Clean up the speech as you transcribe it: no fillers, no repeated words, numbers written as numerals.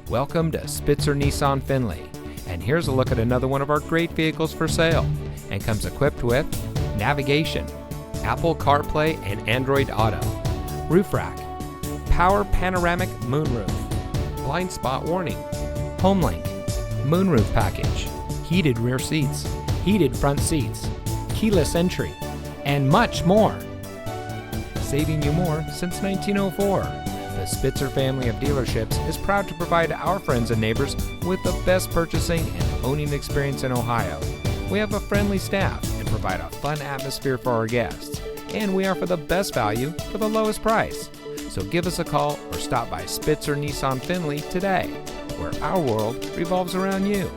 Welcome to Spitzer Nissan Findlay, and here's a look at another one of our great vehicles for sale, and comes equipped with navigation, Apple CarPlay and Android Auto, roof rack, power panoramic moonroof, blind spot warning, HomeLink, moonroof package, heated rear seats, heated front seats, keyless entry, and much more. Saving you more since 1904. The Spitzer family of dealerships is proud to provide our friends and neighbors with the best purchasing and owning experience in Ohio. We have a friendly staff and provide a fun atmosphere for our guests. And we offer the best value for the lowest price. So give us a call or stop by Spitzer Nissan Findlay today, where our world revolves around you.